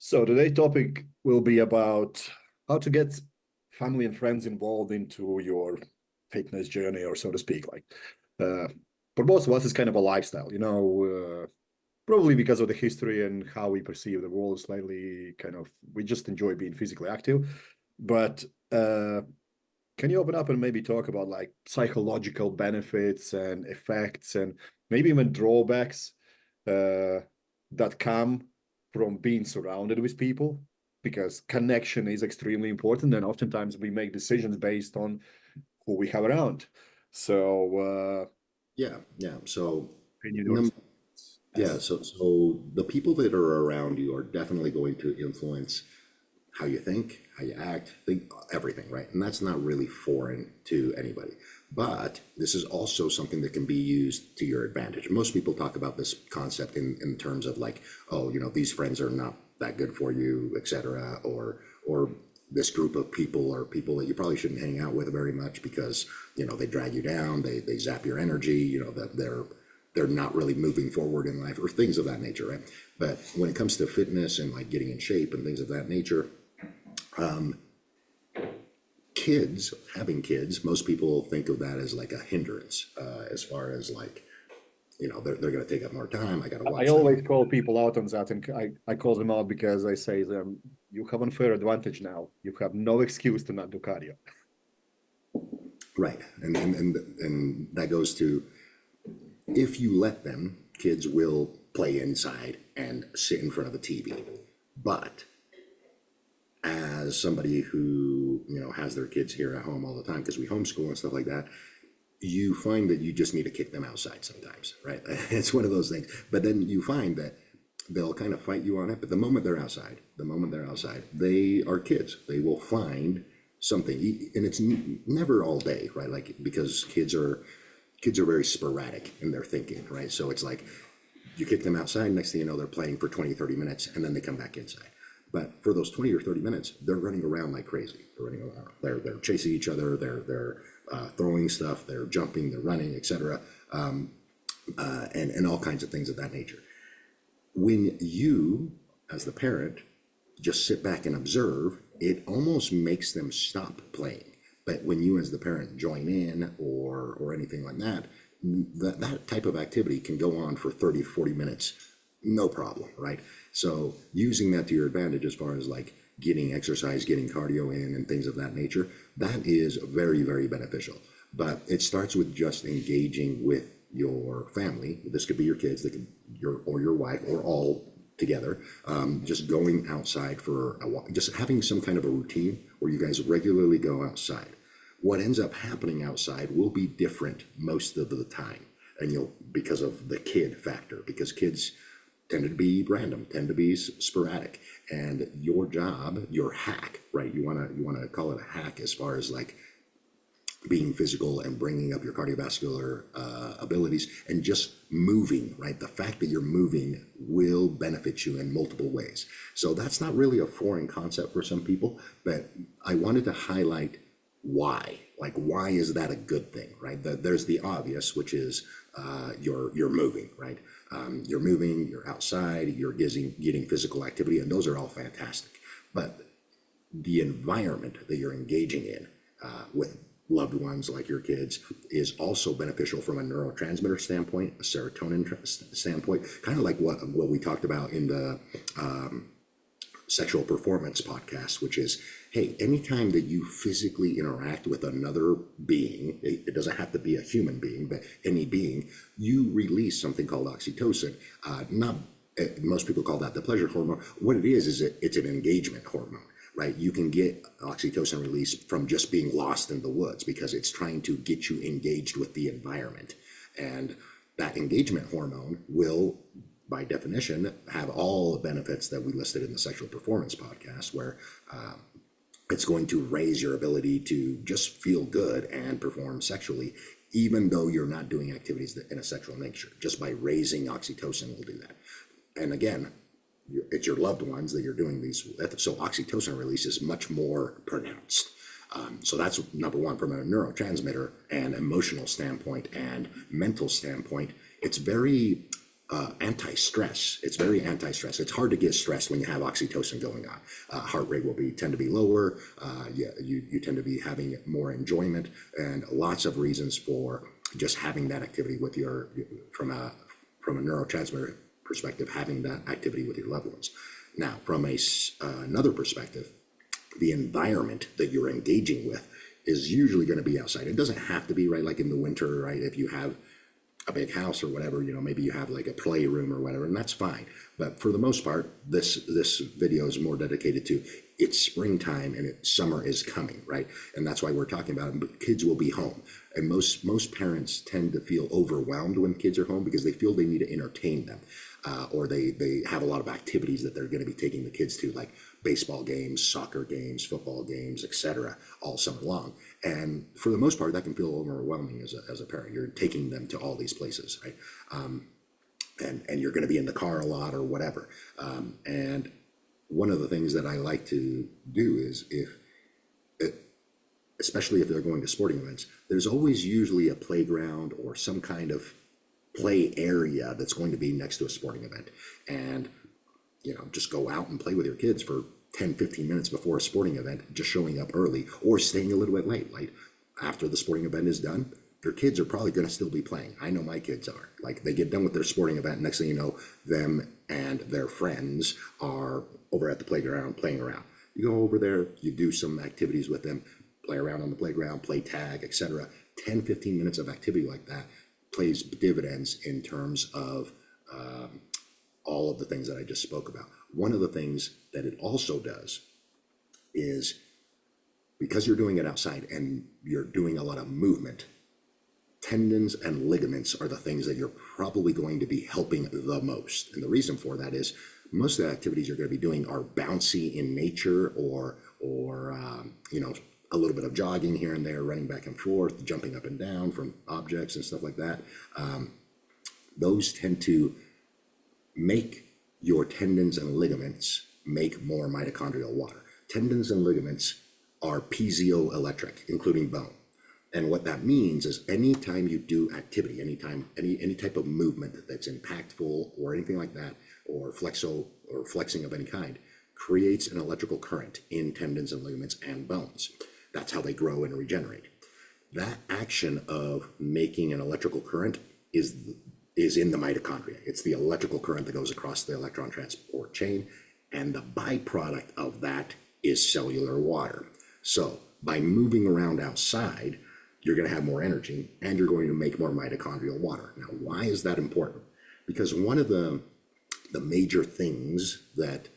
So today's topic will be about how to get family and friends involved into your fitness journey, or so to speak. Uh, for most of us, it's kind of a lifestyle, probably because of the history and how we perceive the world slightly kind of, we just enjoy being physically active. But can you open up and maybe talk about like psychological benefits and effects and maybe even drawbacks uh, that come from being surrounded with people? Because connection is extremely important, and oftentimes we make decisions based on who we have around. So, Yeah. So, can you do num yeah. as So the people that are around you are definitely going to influence how you think, how you act, think everything, right? And that's not really foreign to anybody. But this is also something that can be used to your advantage. Most people talk about this concept in terms of like, oh, these friends are not that good for you, etc. Or this group of people are people that you probably shouldn't hang out with very much because they drag you down, they zap your energy, that they're not really moving forward in life or things of that nature, right? But when it comes to fitness and like getting in shape and things of that nature, having kids, most people think of that as like a hindrance, as far as like, they're going to take up more time. I got to I watch them. always call people out on that, and I call them out because I say them, you have unfair advantage now. You have no excuse to not do cardio. Right. And that goes to, if you let them, kids will play inside and sit in front of a TV. But as somebody who, has their kids here at home all the time, because we homeschool and stuff like that, you find that you just need to kick them outside sometimes, right? It's one of those things. But then you find that they'll kind of fight you on it. But the moment they're outside, they are kids. They will find something, and it's never all day, right? Like, because kids are very sporadic in their thinking, right? So it's like you kick them outside, next thing you know, they're playing for 20, 30 minutes, and then they come back inside. But for those 20 or 30 minutes, they're running around like crazy. They're running around. They're chasing each other. They're throwing stuff. They're jumping. They're running, etc. And all kinds of things of that nature. When you, as the parent, just sit back and observe, it almost makes them stop playing. But when you, as the parent, join in or anything like that, that type of activity can go on for 30 to 40 minutes, no problem, right? So using that to your advantage as far as like getting exercise, getting cardio in and things of that nature, that is very, very beneficial. But it starts with just engaging with your family. This could be your kids, that could your wife, or all together. Just going outside for a walk, just having some kind of a routine where you guys regularly go outside. What ends up happening outside will be different most of the time, and because of the kid factor, because kids tend to be random, tend to be sporadic, and your job, your hack, right? You want to call it a hack as far as like being physical and bringing up your cardiovascular abilities and just moving, right? The fact that you're moving will benefit you in multiple ways. So that's not really a foreign concept for some people, but I wanted to highlight why. Like, why is that a good thing, right? There's the obvious, which is you're moving, right? You're moving, you're outside, you're getting physical activity, and those are all fantastic. But the environment that you're engaging in with loved ones like your kids is also beneficial from a neurotransmitter standpoint, a serotonin standpoint, kind of like what we talked about in the sexual performance podcast, which is, hey, anytime that you physically interact with another being, it doesn't have to be a human being, but any being, you release something called oxytocin. Not Most people call that the pleasure hormone. What it is it's an engagement hormone, right? You can get oxytocin release from just being lost in the woods because it's trying to get you engaged with the environment. And that engagement hormone will, by definition, have all the benefits that we listed in the sexual performance podcast, where it's going to raise your ability to just feel good and perform sexually, even though you're not doing activities in a sexual nature. Just by raising oxytocin will do that. And again, it's your loved ones that you're doing these with, so oxytocin release is much more pronounced. So that's number one from a neurotransmitter and emotional standpoint and mental standpoint. It's very anti-stress. It's very anti-stress. It's hard to get stressed when you have oxytocin going on. Heart rate will tend to be lower. You tend to be having more enjoyment, and lots of reasons for just having that activity with your from a neurotransmitter perspective, having that activity with your loved ones. Now, from another perspective, the environment that you're engaging with is usually going to be outside. It doesn't have to be, right, like in the winter, right? If you have a big house or whatever, maybe you have like a playroom or whatever, and that's fine. But for the most part, this video is more dedicated to it's springtime and summer is coming, right? And that's why we're talking about it. But kids will be home, and most parents tend to feel overwhelmed when kids are home because they feel they need to entertain them, or they have a lot of activities that they're going to be taking the kids to, like baseball games, soccer games, football games, etc., all summer long. And for the most part, that can feel overwhelming as a parent. You're taking them to all these places, right? And you're going to be in the car a lot or whatever. And one of the things that I like to do is especially if they're going to sporting events, there's always usually a playground or some kind of play area that's going to be next to a sporting event. And just go out and play with your kids for 10-15 minutes before a sporting event, just showing up early or staying a little bit late. Like after the sporting event is done, your kids are probably going to still be playing. I know my kids are. Like they get done with their sporting event, next thing you know, them and their friends are over at the playground playing around. You go over there, you do some activities with them, play around on the playground, play tag, etc. 10-15 minutes of activity like that plays dividends in terms of all of the things that I just spoke about. One of the things that it also does is, because you're doing it outside and you're doing a lot of movement, tendons and ligaments are the things that you're probably going to be helping the most. And the reason for that is most of the activities you're going to be doing are bouncy in nature, or a little bit of jogging here and there, running back and forth, jumping up and down from objects and stuff like that. Those tend to make your tendons and ligaments make more mitochondrial water. Tendons and ligaments are piezoelectric, including bone. And what that means is anytime you do activity, any type of movement that's impactful or anything like that, or flexing of any kind, creates an electrical current in tendons and ligaments and bones. That's how they grow and regenerate. That action of making an electrical current is in the mitochondria. It's the electrical current that goes across the electron transport chain, and the byproduct of that is cellular water. So by moving around outside, you're going to have more energy and you're going to make more mitochondrial water. Now, why is that important? Because one of the major things that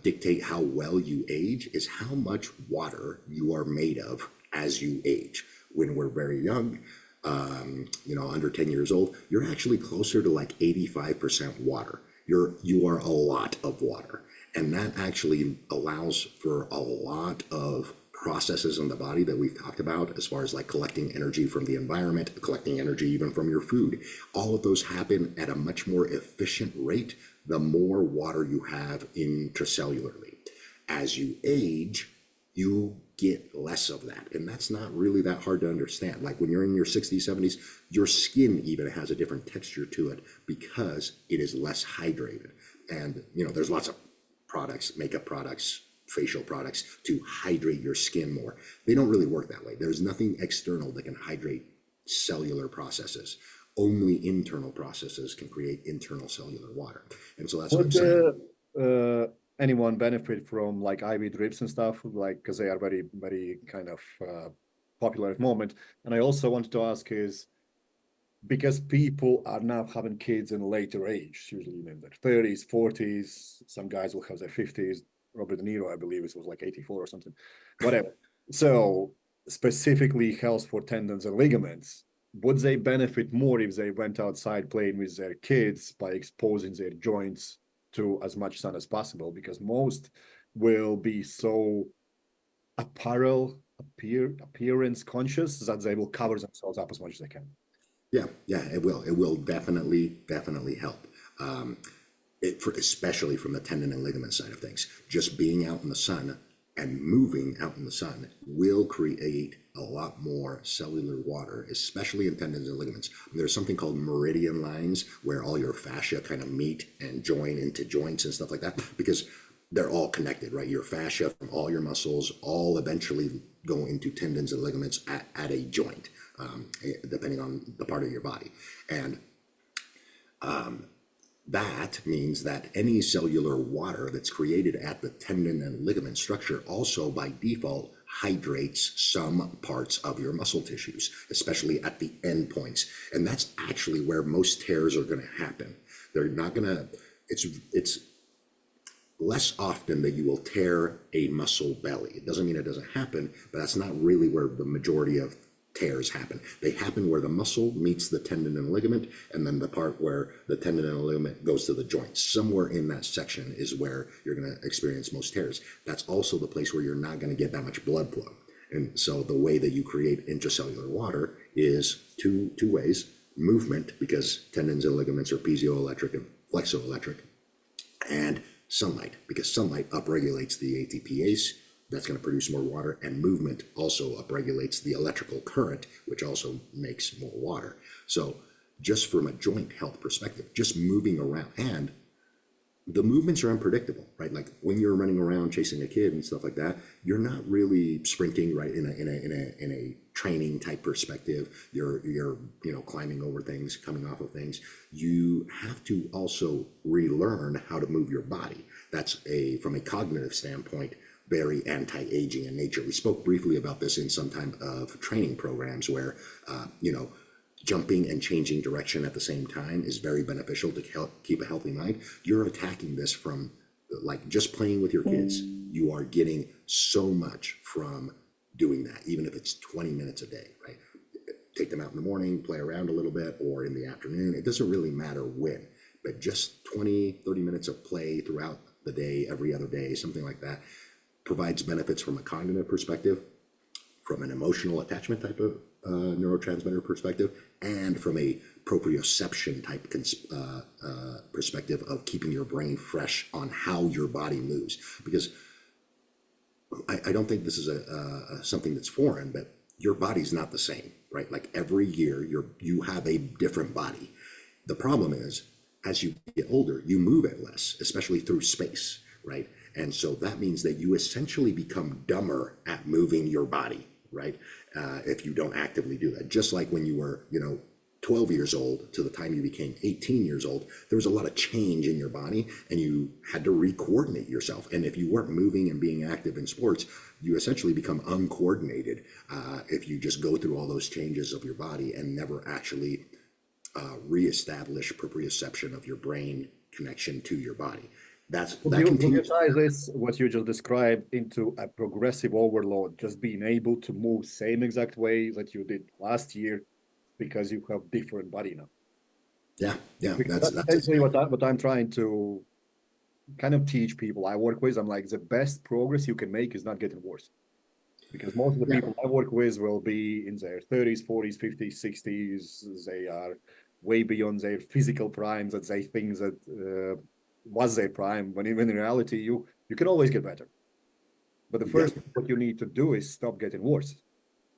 dictate how well you age is how much water you are made of as you age. When we're very young, under 10 years old, you're actually closer to like 85% water. You are a lot of water. And that actually allows for a lot of processes in the body that we've talked about, as far as like collecting energy from the environment, collecting energy even from your food. All of those happen at a much more efficient rate the more water you have intracellularly. As you age, you get less of that. And that's not really that hard to understand. Like when you're in your 60s, 70s, your skin even has a different texture to it because it is less hydrated. And, there's lots of products, makeup products, facial products to hydrate your skin more. They don't really work that way. There's nothing external that can hydrate cellular processes. Only internal processes can create internal cellular water. And so that's what I'm saying. Anyone benefit from like IV drips and stuff, like, because they are very, very kind of popular at the moment. And I also wanted to ask is, because people are now having kids in a later age, usually in their 30s, 40s, some guys will have their 50s. Robert De Niro, I believe it was like 84 or something, whatever. So specifically health for tendons and ligaments, would they benefit more if they went outside playing with their kids by exposing their joints to as much sun as possible? Because most will be so appearance conscious that they will cover themselves up as much as they can. Yeah, it will. It will definitely help. Especially from the tendon and ligament side of things. Just being out in the sun and moving out in the sun will create a lot more cellular water, especially in tendons and ligaments. There's something called meridian lines where all your fascia kind of meet and join into joints and stuff like that, because they're all connected, right? Your fascia from all your muscles all eventually go into tendons and ligaments at a joint, depending on the part of your body. And that means that any cellular water that's created at the tendon and ligament structure also by default hydrates some parts of your muscle tissues, especially at the end points. And that's actually where most tears are going to happen. They're not going to, it's less often that you will tear a muscle belly. It doesn't mean it doesn't happen, but that's not really where the majority of tears happen. They happen where the muscle meets the tendon and ligament, and then the part where the tendon and ligament goes to the joint. Somewhere in that section is where you're going to experience most tears. That's also the place where you're not going to get that much blood flow. And so the way that you create intracellular water is two ways: movement, because tendons and ligaments are piezoelectric and flexoelectric, and sunlight, because sunlight upregulates the ATPase. That's going to produce more water, and movement also upregulates the electrical current, which also makes more water. So just from a joint health perspective, just moving around, and the movements are unpredictable, right? Like when you're running around chasing a kid and stuff like that, you're not really sprinting, right? In a training type perspective, you're climbing over things, coming off of things. You have to also relearn how to move your body. That's from a cognitive standpoint, very anti-aging in nature. We spoke briefly about this in some time of training programs where, jumping and changing direction at the same time is very beneficial to help keep a healthy mind. You're attacking this from like just playing with your kids. You are getting so much from doing that, even if it's 20 minutes a day, right? Take them out in the morning, play around a little bit, or in the afternoon. It doesn't really matter when, but just 20, 30 minutes of play throughout the day, every other day, something like that, provides benefits from a cognitive perspective, from an emotional attachment type of neurotransmitter perspective, and from a proprioception type perspective of keeping your brain fresh on how your body moves. Because I don't think this is something that's foreign, but your body's not the same, right? Like every year you have a different body. The problem is, as you get older, you move it less, especially through space, right? And so that means that you essentially become dumber at moving your body, right? If you don't actively do that. Just like when you were, 12 years old to the time you became 18 years old, there was a lot of change in your body and you had to re-coordinate yourself. And if you weren't moving and being active in sports, you essentially become uncoordinated if you just go through all those changes of your body and never actually reestablish proprioception of your brain connection to your body. That continues. This, what you just described, into a progressive overload, just being able to move same exact way that you did last year because you have different body now. Yeah, that's essentially what I'm trying to kind of teach people I work with. I'm like, the best progress you can make is not getting worse. Because most of the people I work with will be in their 30s, 40s, 50s, 60s. They are way beyond their physical prime that they think that was their prime, when in reality you can always get better. But the first thing what you need to do is stop getting worse,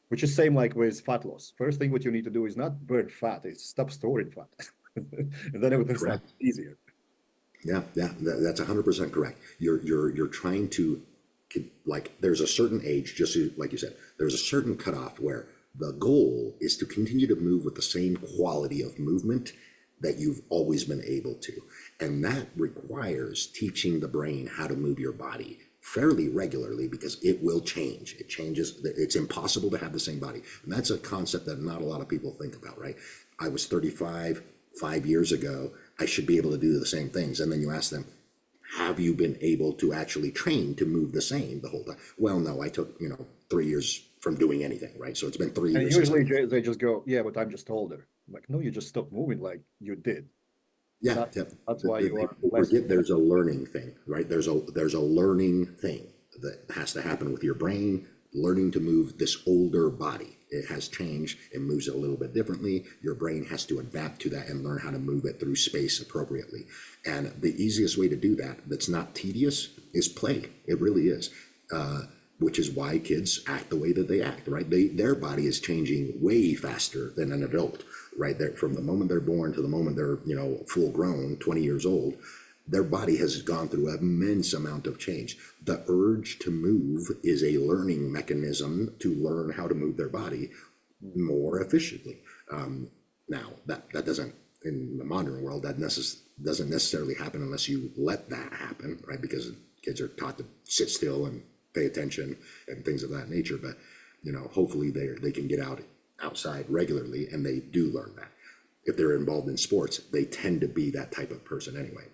which is same like with fat loss. First thing what you need to do is not burn fat, it's stop storing fat. And then everything's easier. Yeah, that's 100% correct. You're trying to, like, there's a certain age, just like you said, there's a certain cutoff where the goal is to continue to move with the same quality of movement that you've always been able to. And that requires teaching the brain how to move your body fairly regularly, because it will change. It changes. It's impossible to have the same body. And that's a concept that not a lot of people think about, right? I was 35 5 years ago. I should be able to do the same things. And then you ask them, have you been able to actually train to move the same the whole time? Well, no, I took, 3 years from doing anything, right? So it's been 3 years. And usually they just go, yeah, but I'm just older. I'm like, no, you just stopped moving like you did. Yeah, that's why you are. Forget there's a learning thing, right? There's a learning thing that has to happen with your brain, learning to move this older body. It has changed. It moves it a little bit differently. Your brain has to adapt to that and learn how to move it through space appropriately. And the easiest way to do that, that's not tedious, is play. It really is. which is why kids act the way that they act, right? Their body is changing way faster than an adult, right? From the moment they're born to the moment they're, full grown, 20 years old, their body has gone through an immense amount of change. The urge to move is a learning mechanism to learn how to move their body more efficiently. Now, that doesn't, in the modern world, doesn't necessarily happen unless you let that happen, right? Because kids are taught to sit still and pay attention and things of that nature. But hopefully they can get outside regularly, and they do learn that. If they're involved in sports, they tend to be that type of person anyway.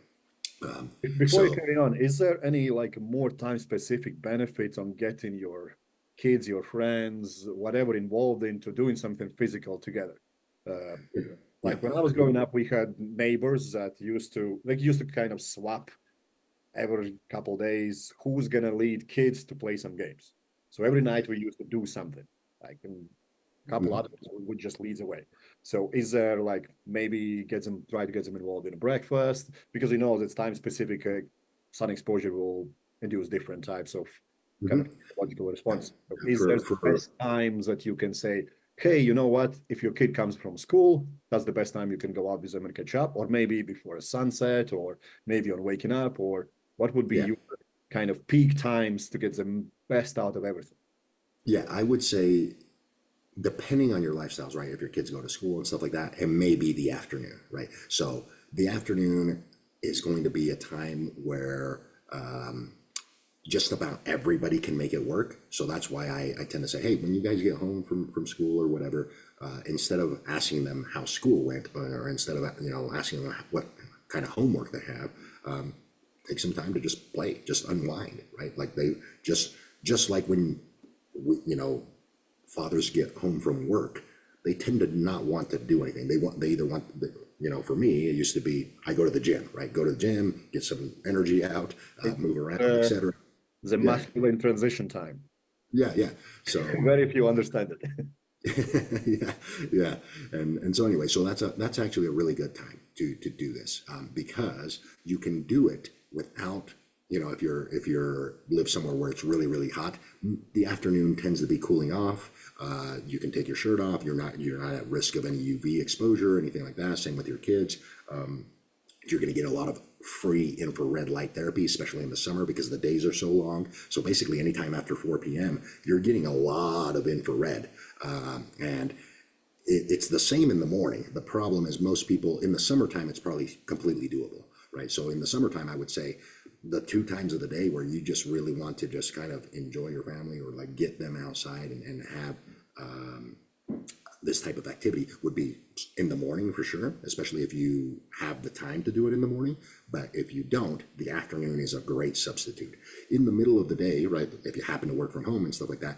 Before you carry on, is there any like more time specific benefits on getting your kids, your friends, whatever involved into doing something physical together? Uh, like when I was growing up, we had neighbors that used to kind of swap every couple days who's gonna lead kids to play some games. So every night we used to do something. Like a couple others would just lead the way. So is there like maybe try to get them involved in a breakfast, because he knows it's time specific. Sun exposure will induce different types of kind of logical response. So is there For best times that you can say, hey, you know what? If your kid comes from school, that's the best time you can go out with them and catch up, or maybe before a sunset, or maybe on waking up, or what would be Yeah. your kind of peak times to get the best out of everything? Yeah, I would say, depending on your lifestyles, right? If your kids go to school and stuff like that, it may be the afternoon, right? So the afternoon is going to be a time where just about everybody can make it work. So that's why I tend to say, hey, when you guys get home from school or whatever, instead of asking them how school went, or instead of asking them what kind of homework they have, take some time to just play, just unwind, right? Like they just like when fathers get home from work, they tend to not want to do anything. They either want for me, it used to be, I go to the gym, right? Go to the gym, get some energy out, move around, etc. The masculine transition time. Yeah. So Very few understand it. yeah. And so anyway, so that's actually a really good time to do this, because you can do it without, if you're live somewhere where it's really, really hot, the afternoon tends to be cooling off. You can take your shirt off. You're not at risk of any UV exposure or anything like that. Same with your kids. You're going to get a lot of free infrared light therapy, especially in the summer because the days are so long. So basically, anytime after 4 p.m., you're getting a lot of infrared. And it's the same in the morning. The problem is most people in the summertime, it's probably completely doable, right? So in the summertime, I would say the 2 times of the day where you just really want to just kind of enjoy your family, or like get them outside and have this type of activity, would be in the morning for sure, especially if you have the time to do it in the morning. But if you don't, the afternoon is a great substitute. In the middle of the day, right, if you happen to work from home and stuff like that,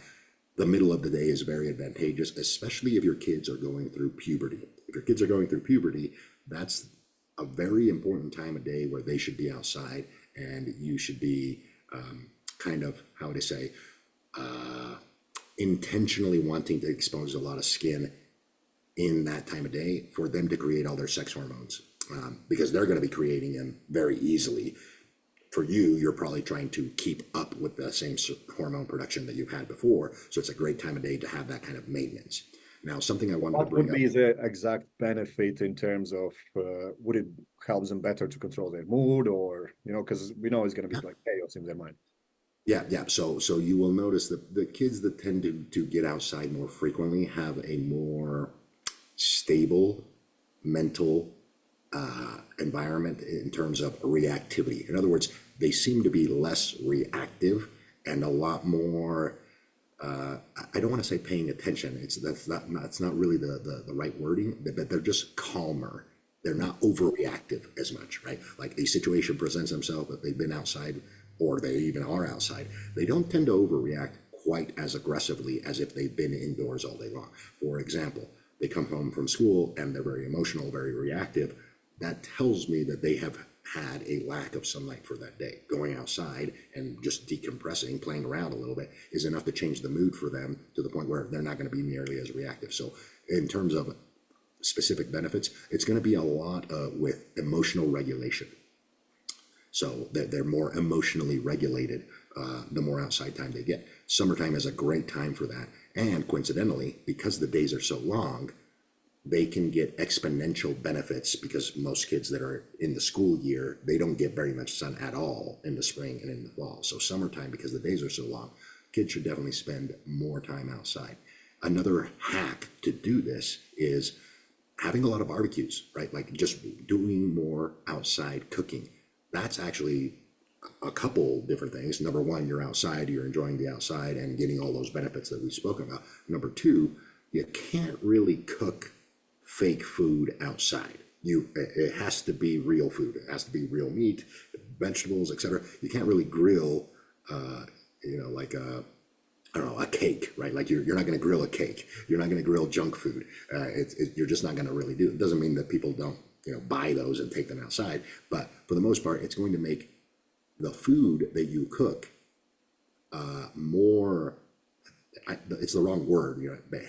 the middle of the day is very advantageous, especially if your kids are going through puberty. If your kids are going through puberty, that's a very important time of day where they should be outside, and you should be kind of, how would I say, intentionally wanting to expose a lot of skin in that time of day for them to create all their sex hormones, because they're going to be creating them very easily. For you, you're probably trying to keep up with the same hormone production that you've had before. So it's a great time of day to have that kind of maintenance. Now, something I wanted to What bring would up. be the exact benefit in terms of would it help them better to control their mood, or because we know it's going to be like chaos in their mind? Yeah. So you will notice that the kids that tend to get outside more frequently have a more stable mental environment in terms of reactivity. In other words, they seem to be less reactive and a lot more. I don't want to say paying attention. That's not really the right wording. But they're just calmer. They're not overreactive as much, right? Like a situation presents themselves that they've been outside, or they even are outside. They don't tend to overreact quite as aggressively as if they've been indoors all day long. For example, they come home from school and they're very emotional, very reactive. That tells me that they have had a lack of sunlight for that day. Going outside and just decompressing, playing around a little bit, is enough to change the mood for them to the point where they're not going to be nearly as reactive. So in terms of specific benefits, it's going to be a lot with emotional regulation. So that they're more emotionally regulated the more outside time they get. Summertime is a great time for that. And coincidentally, because the days are so long, they can get exponential benefits because most kids that are in the school year, they don't get very much sun at all in the spring and in the fall. So summertime, because the days are so long, kids should definitely spend more time outside. Another hack to do this is having a lot of barbecues, right? Like just doing more outside cooking. That's actually a couple different things. Number one, you're outside, you're enjoying the outside and getting all those benefits that we've spoken about. Number two, you can't really cook fake food outside. It has to be real food. It has to be real meat, vegetables, etc. You can't really grill, like I don't know, a cake, right? Like you're not going to grill a cake. You're not going to grill junk food. You're just not going to really do it. It doesn't mean that people don't, buy those and take them outside. But for the most part, it's going to make the food that you cook more, it's the wrong word,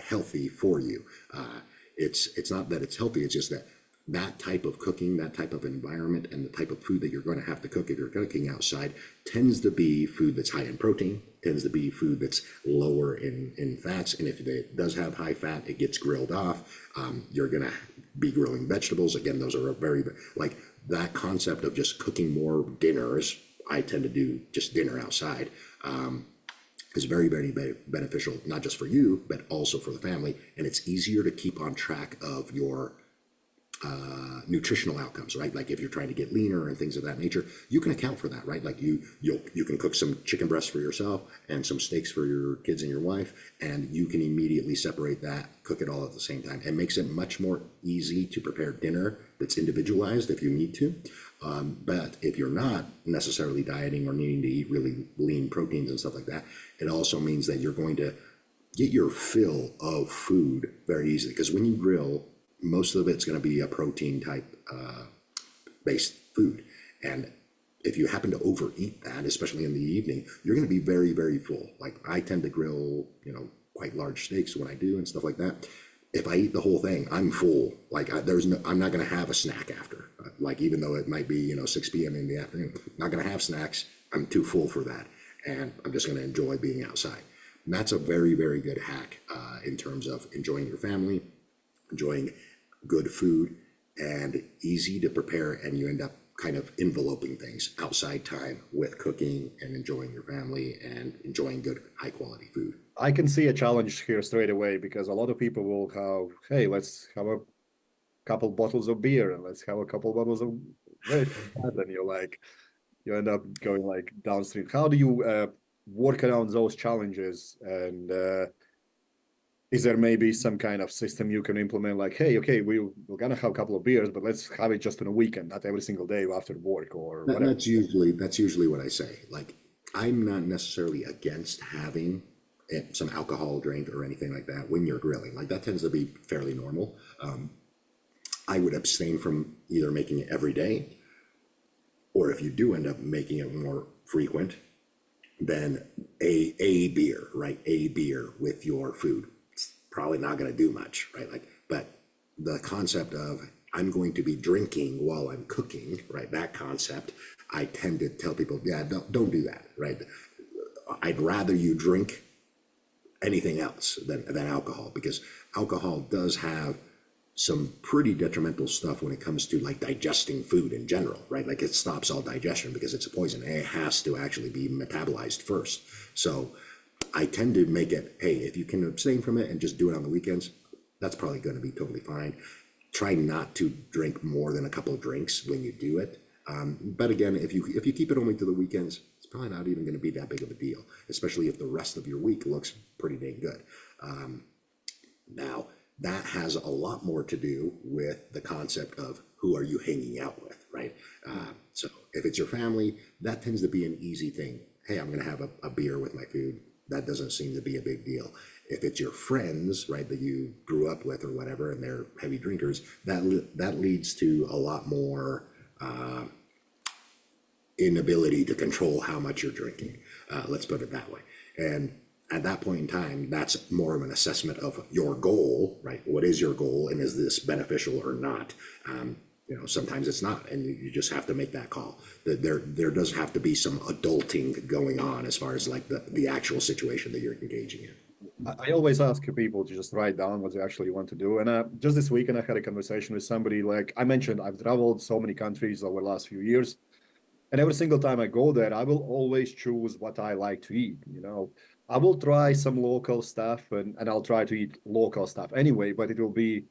healthy for you. It's not that it's healthy, it's just that type of cooking, that type of environment, and the type of food that you're going to have to cook if you're cooking outside tends to be food that's high in protein, tends to be food that's lower in fats. And if it does have high fat, it gets grilled off. You're going to be grilling vegetables. Again, those are very, like that concept of just cooking more dinners. I tend to do just dinner outside. Is very, very beneficial, not just for you, but also for the family. And it's easier to keep on track of your nutritional outcomes, right? Like if you're trying to get leaner and things of that nature, you can account for that, right? Like you can cook some chicken breasts for yourself and some steaks for your kids and your wife, and you can immediately separate that, cook it all at the same time. It makes it much more easy to prepare dinner that's individualized if you need to. But if you're not necessarily dieting or needing to eat really lean proteins and stuff like that, it also means that you're going to get your fill of food very easily. Because when you grill, most of it's going to be a protein type based food. And if you happen to overeat that, especially in the evening, you're going to be very, very full. Like I tend to grill, quite large steaks when I do and stuff like that. If I eat the whole thing, I'm full. Like I'm not going to have a snack after. Like even though it might be 6 p.m. in the afternoon, not going to have snacks. I'm too full for that, and I'm just going to enjoy being outside. And that's a very, very good hack in terms of enjoying your family, enjoying good food, and easy to prepare. And you end up kind of enveloping things outside time with cooking and enjoying your family and enjoying good, high quality food. I can see a challenge here straight away because a lot of people will have, hey, let's have a couple bottles of beer and let's have a couple bottles of this and that, and you end up going like downstream. How do you work around those challenges? And is there maybe some kind of system you can implement? Like, hey, okay, we're gonna have a couple of beers, but let's have it just on a weekend, not every single day after work or whatever. That's usually what I say. Like I'm not necessarily against having some alcohol drink or anything like that when you're grilling. Like that tends to be fairly normal. I would abstain from either making it every day, or if you do end up making it more frequent, then a beer, right? A beer with your food. It's probably not going to do much, right? Like, but the concept of I'm going to be drinking while I'm cooking, right? That concept, I tend to tell people, yeah, don't do that, right? I'd rather you drink anything else than alcohol, because alcohol does have some pretty detrimental stuff when it comes to like digesting food in general, right? Like it stops all digestion because it's a poison and it has to actually be metabolized first. So I tend to make it, hey, if you can abstain from it and just do it on the weekends, that's probably going to be totally fine. Try not to drink more than a couple of drinks when you do it. But again, if you keep it only to the weekends, it's probably not even going to be that big of a deal, especially if the rest of your week looks pretty dang good. Now, that has a lot more to do with the concept of who are you hanging out with, right? So if it's your family, that tends to be an easy thing. Hey, I'm going to have a beer with my food. That doesn't seem to be a big deal. If it's your friends, right, that you grew up with or whatever, and they're heavy drinkers, that leads to a lot more inability to control how much you're drinking. Let's put it that way. And at that point in time, that's more of an assessment of your goal, right? What is your goal, and is this beneficial or not? You know, sometimes it's not, and you just have to make that call. That there does have to be some adulting going on as far as like the actual situation that you're engaging in. I always ask people to just write down what they actually want to do. And just this weekend, I had a conversation with somebody. Like I mentioned, I've traveled so many countries over the last few years. And every single time I go there, I will always choose what I like to eat. You know, I will try some local stuff and I'll try to eat local stuff anyway, but it will be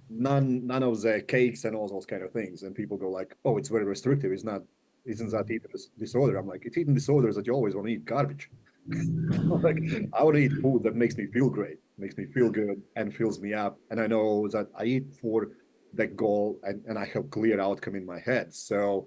none of the cakes and all those kind of things. And people go like, oh, it's very restrictive. It's not, isn't that eating disorder? I'm like, it's eating disorders that you always want to eat garbage. Like I want to eat food that makes me feel great, makes me feel good and fills me up. And I know that I eat for that goal and I have clear outcome in my head. So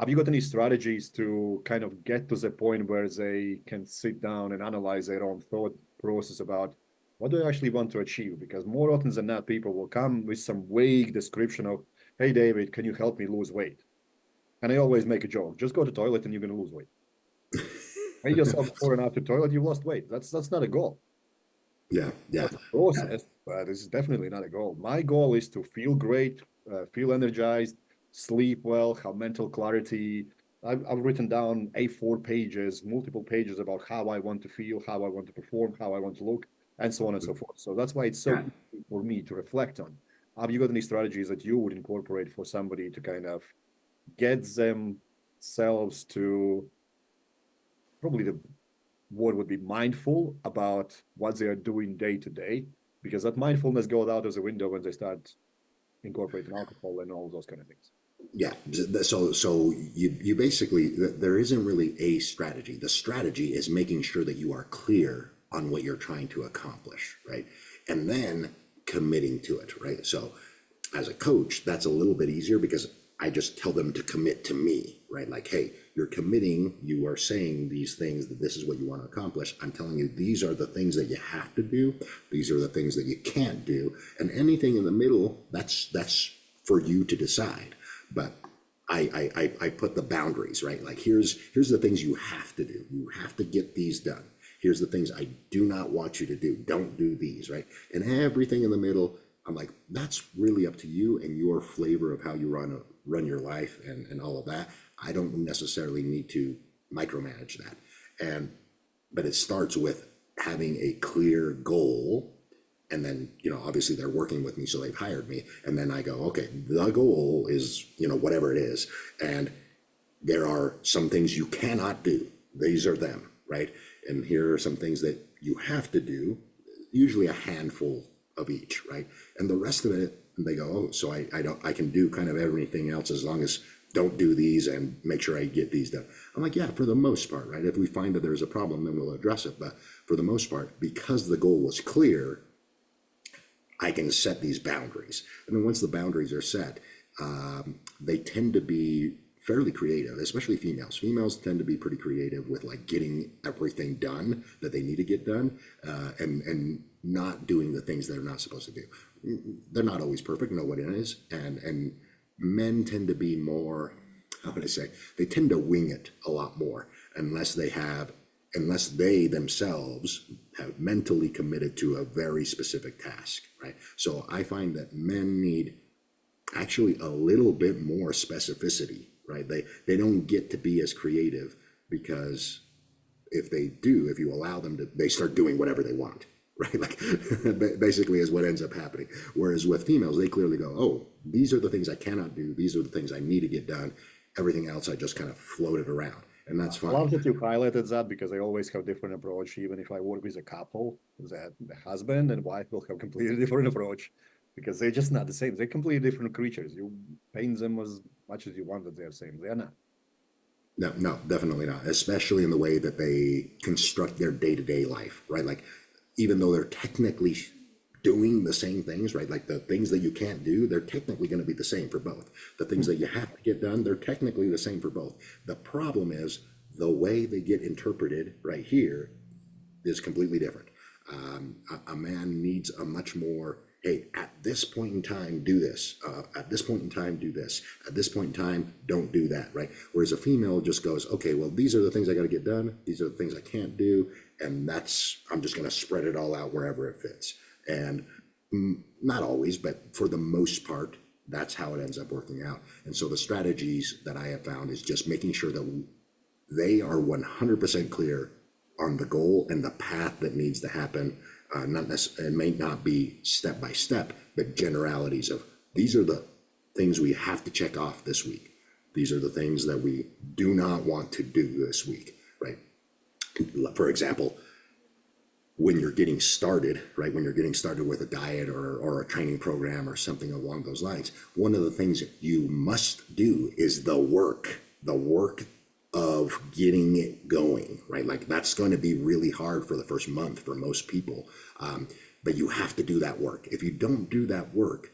have you got any strategies to kind of get to the point where they can sit down and analyze their own thought process about what do I actually want to achieve? Because more often than not, people will come with some vague description of, hey, David, can you help me lose weight? And I always make a joke, just go to the toilet and you're going to lose weight. Make yourself before and after toilet, you've lost weight. That's not a goal. Yeah, yeah, That's a process, but it's definitely not a goal. My goal is to feel great, feel energized, sleep well, have mental clarity. I've written down A4 pages, multiple pages about how I want to feel, how I want to perform, how I want to look, and so on and so forth. So that's why it's so yeah. easy for me to reflect on. Have you got any strategies that you would incorporate for somebody to kind of get themselves to probably the word would be mindful about what they are doing day to day, because that mindfulness goes out of the window when they start incorporating alcohol and all those kind of things. Yeah. So you basically there isn't really a strategy. The strategy is making sure that you are clear on what you're trying to accomplish, right? And then committing to it, right? So as a coach, that's a little bit easier because I just tell them to commit to me, right? Like, hey, you're committing, you are saying these things that this is what you want to accomplish. I'm telling you, these are the things that you have to do. These are the things that you can't do. And anything in the middle, that's for you to decide. But I put the boundaries, right? Like here's the things you have to do. You have to get these done. Here's the things I do not want you to do. Don't do these, right? And everything in the middle, I'm like, that's really up to you and your flavor of how you run your life and all of that. I don't necessarily need to micromanage that. And but it starts with having a clear goal, and then obviously they're working with me, so they've hired me, and then I go, okay, the goal is whatever it is, and there are some things you cannot do. These are them, right? And here are some things that you have to do, usually a handful of each, right? And the rest of it, they go, oh, so I can do kind of everything else as long as don't do these and make sure I get these done. I'm like, yeah, for the most part, right? If we find that there's a problem, then we'll address it. But for the most part, because the goal was clear, I can set these boundaries. And then once the boundaries are set, they tend to be fairly creative, especially females. Females tend to be pretty creative with like getting everything done that they need to get done, and not doing the things they're not supposed to do. They're not always perfect, nobody is, and men tend to be more, how would I say, they tend to wing it a lot more unless they themselves have mentally committed to a very specific task, right? So I find that men need actually a little bit more specificity, right? They don't get to be as creative because if they do, if you allow them to, they start doing whatever they want, right? Like basically is what ends up happening. Whereas with females, they clearly go, oh, these are the things I cannot do. These are the things I need to get done. Everything else I just kind of floated around. And that's I love fine. that you highlighted that because I always have different approach. Even if I work with a couple, that the husband and wife will have completely different approach because they're just not the same. They're completely different creatures. You paint them as much as you want that they're same. They're not. No, no, definitely not. Especially in the way that they construct their day-to-day life, right? Like, even though they're technically doing the same things, right? Like the things that you can't do, they're technically going to be the same for both. The things that you have to get done, they're technically the same for both. The problem is the way they get interpreted right here is completely different. A man needs a much more, hey, at this point in time, do this. At this point in time, do this. At this point in time, don't do that, right? Whereas a female just goes, okay, well, these are the things I got to get done. These are the things I can't do. And I'm just going to spread it all out wherever it fits. And not always, but for the most part, that's how it ends up working out. And so the strategies that I have found is just making sure that they are 100% clear on the goal and the path that needs to happen. Not necessarily, it may not be step by step, but generalities of these are the things we have to check off this week. These are the things that we do not want to do this week, right? For example, when you're getting started, right? When you're getting started with a diet or a training program or something along those lines, one of the things you must do is the work of getting it going, right? Like that's going to be really hard for the first month for most people. But you have to do that work. If you don't do that work,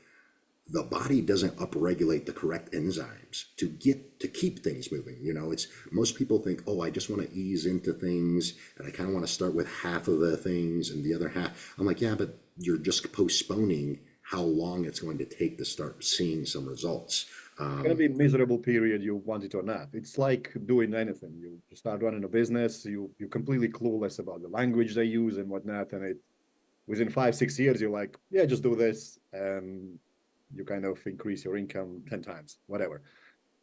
the body doesn't upregulate the correct enzymes to keep things moving. You know, it's most people think, oh, I just want to ease into things and I kind of want to start with half of the things and the other half. I'm like, yeah, but you're just postponing how long it's going to take to start seeing some results. It's gonna be a miserable period, you want it or not. It's like doing anything. You start running a business, you're completely clueless about the language they use and whatnot, and it within 5, 6 years, you're like, yeah, just do this, and you kind of increase your income 10 times, whatever.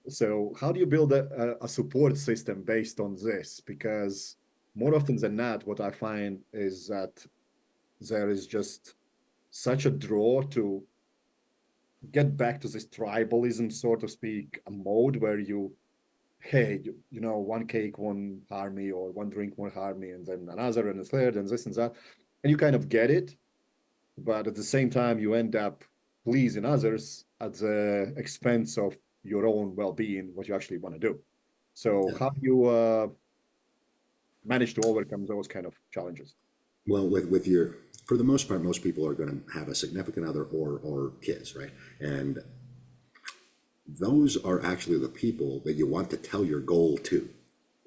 So how do you build a support system based on this? Because more often than not, what I find is that there is just such a draw to get back to this tribalism, so to speak, a mode where you, hey, you know, one cake won't harm me, or one drink won't harm me, and then another and a third, and this and that. And you kind of get it, but at the same time, you end up pleasing others at the expense of your own well-being, what you actually want to do. So Yeah. how do you manage to overcome those kind of challenges? Well, with your, for the most part, most people are going to have a significant other or kids, right? And those are actually the people that you want to tell your goal to,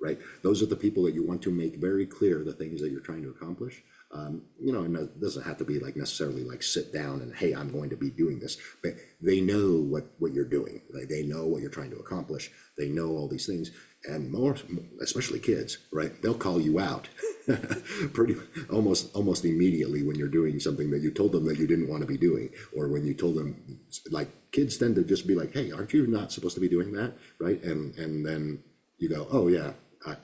right? Those are the people that you want to make very clear the things that you're trying to accomplish. You know, and it doesn't have to be like necessarily like sit down and, hey, I'm going to be doing this, but they know what you're doing. Like they know what you're trying to accomplish. They know all these things, and more, especially kids, right? They'll call you out pretty almost immediately when you're doing something that you told them that you didn't want to be doing, or when you told them, like kids tend to just be like, hey, aren't you not supposed to be doing that, right? And then you go, oh yeah,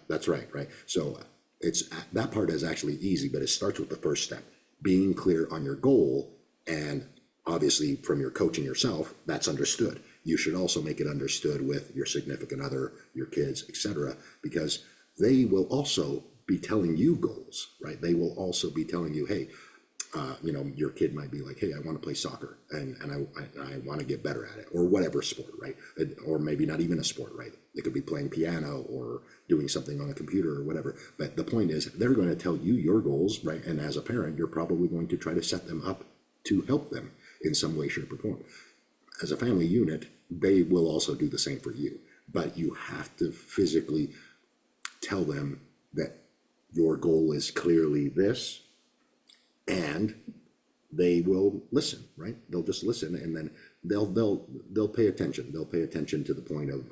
that's right, right? So it's that part is actually easy, but it starts with the first step, being clear on your goal. And obviously from your coaching yourself, that's understood. You should also make it understood with your significant other, your kids, etc., because they will also be telling you goals, right? They will also be telling you, hey, you know, your kid might be like, hey, I want to play soccer and I want to get better at it, or whatever sport, right? Or maybe not even a sport, right? They could be playing piano or doing something on a computer or whatever. But the point is, they're going to tell you your goals, right? And as a parent, you're probably going to try to set them up to help them in some way, shape, or form. As a family unit, they will also do the same for you. But you have to physically tell them that your goal is clearly this, and they will listen, right? They'll just listen, and then they'll pay attention. They'll pay attention to the point of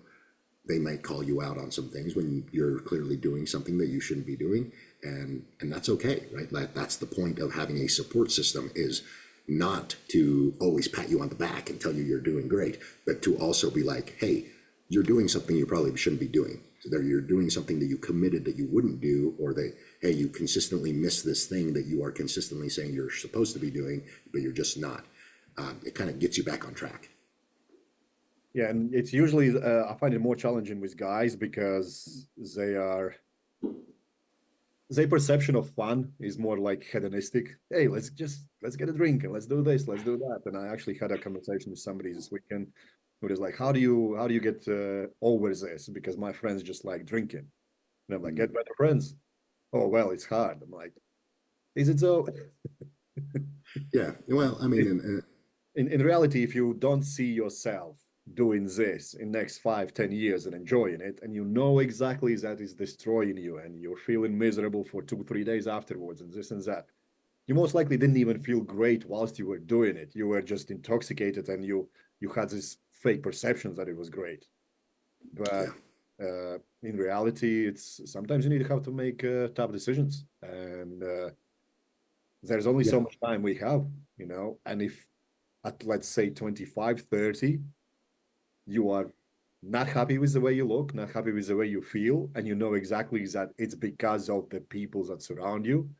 they might call you out on some things when you're clearly doing something that you shouldn't be doing, and that's okay, right? That's the point of having a support system, is not to always pat you on the back and tell you you're doing great, but to also be like, hey, you're doing something you probably shouldn't be doing. So that you're doing something that you committed that you wouldn't do, or that, hey, you consistently miss this thing that you are consistently saying you're supposed to be doing, but you're just not. It kind of gets you back on track. Yeah, and it's usually I find it more challenging with guys because their perception of fun is more like hedonistic. Hey, let's get a drink and let's do this, let's do that. And I actually had a conversation with somebody this weekend who was like, how do you get over this? Because my friends just like drinking. And I'm like, get better friends. Oh well, it's hard. I'm like, is it so? Yeah, well, I mean, In reality, if you don't see yourself doing this in next 5, 10 years and enjoying it, and you know exactly that is destroying you, and you're feeling miserable for 2, 3 days afterwards, and this and that, you most likely didn't even feel great whilst you were doing it. You were just intoxicated, and you had this fake perception that it was great. yeah, But in reality, it's sometimes you need to have to make tough decisions, and there's only yeah, so much time we have, you know. And if at, let's say, 25, 30, you are not happy with the way you look, not happy with the way you feel, and you know exactly that it's because of the people that surround you,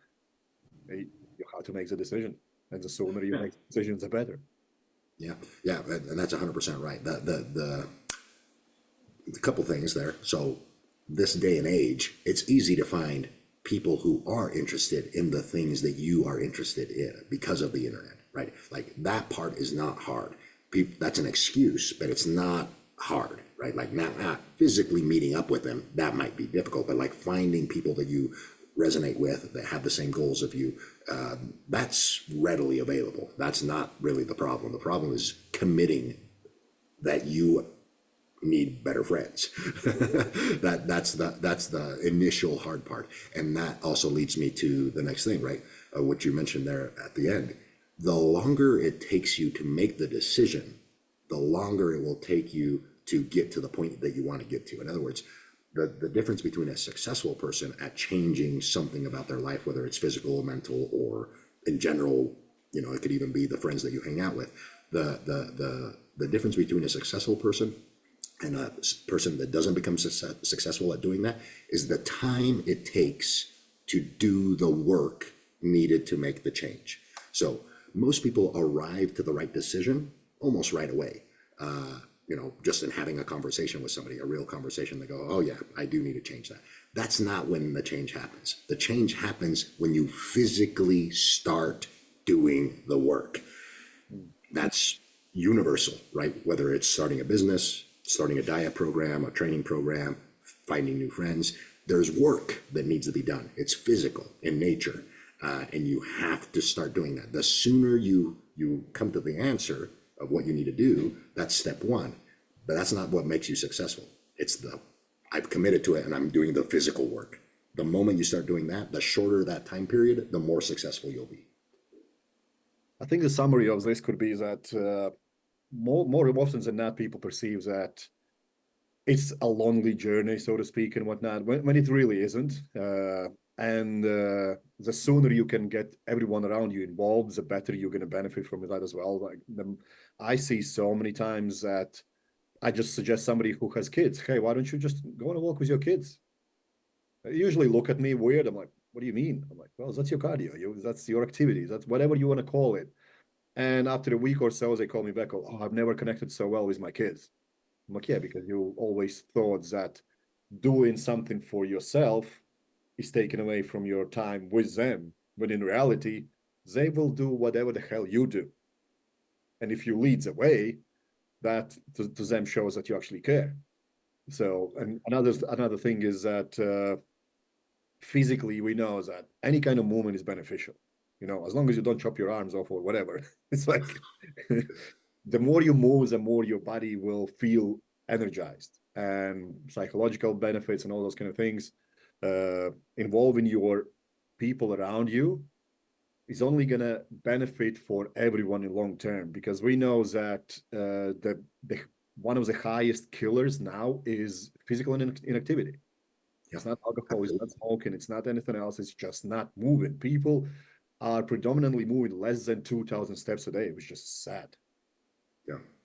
you have to make the decision. And the sooner you make the decision, the better. Yeah, yeah, and that's 100% right. The couple things there. So this day and age, it's easy to find people who are interested in the things that you are interested in because of the internet, right? Like that part is not hard. People, that's an excuse, but it's not hard, right? Like not physically meeting up with them, that might be difficult, but like finding people that you resonate with that have the same goals of you, that's readily available. That's not really the problem. The problem is committing that you need better friends. That's the initial hard part, and that also leads me to the next thing, right? What you mentioned there at the end. The longer it takes you to make the decision, the longer it will take you to get to the point that you want to get to. In other words, the difference between a successful person at changing something about their life, whether it's physical, mental, or in general, you know, it could even be the friends that you hang out with. The difference between a successful person and a person that doesn't become successful at doing that is the time it takes to do the work needed to make the change. So most people arrive to the right decision almost right away. You know, just in having a conversation with somebody, a real conversation, they go, oh yeah, I do need to change that. That's not when the change happens. The change happens when you physically start doing the work. That's universal, right? Whether it's starting a business, starting a diet program, a training program, finding new friends, there's work that needs to be done. It's physical in nature, and you have to start doing that. The sooner you come to the answer of what you need to do, that's step one. But that's not what makes you successful. It's I've committed to it and I'm doing the physical work. The moment you start doing that, the shorter that time period, the more successful you'll be. I think the summary of this could be that more often than not, people perceive that it's a lonely journey, so to speak, and whatnot, when it really isn't. And the sooner you can get everyone around you involved, the better you're going to benefit from that as well. Like I see so many times that I just suggest somebody who has kids, hey, why don't you just go on a walk with your kids? They usually look at me weird. I'm like, what do you mean? I'm like, well, that's your cardio. That's your activity. That's whatever you want to call it. And after a week or so, they call me back, oh, I've never connected so well with my kids. I'm like, yeah, because you always thought that doing something for yourself is taken away from your time with them. But in reality, they will do whatever the hell you do. And if you lead the way, that to them shows that you actually care. So, and another thing is that physically, we know that any kind of movement is beneficial. You know, as long as you don't chop your arms off or whatever. It's like the more you move, the more your body will feel energized, and psychological benefits and all those kind of things involving your people around you is only going to benefit for everyone in long term, because we know that the one of the highest killers now is physical inactivity. It's not alcohol, it's not smoking, it's not anything else. It's just not moving. People are predominantly moving less than 2,000 steps a day, which is sad.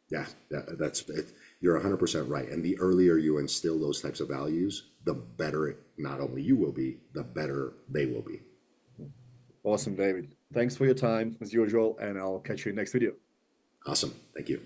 Yeah, that's it. You're 100% right. And the earlier you instill those types of values, the better not only you will be, the better they will be. Awesome, David. Thanks for your time as usual, and I'll catch you in the next video. Awesome. Thank you.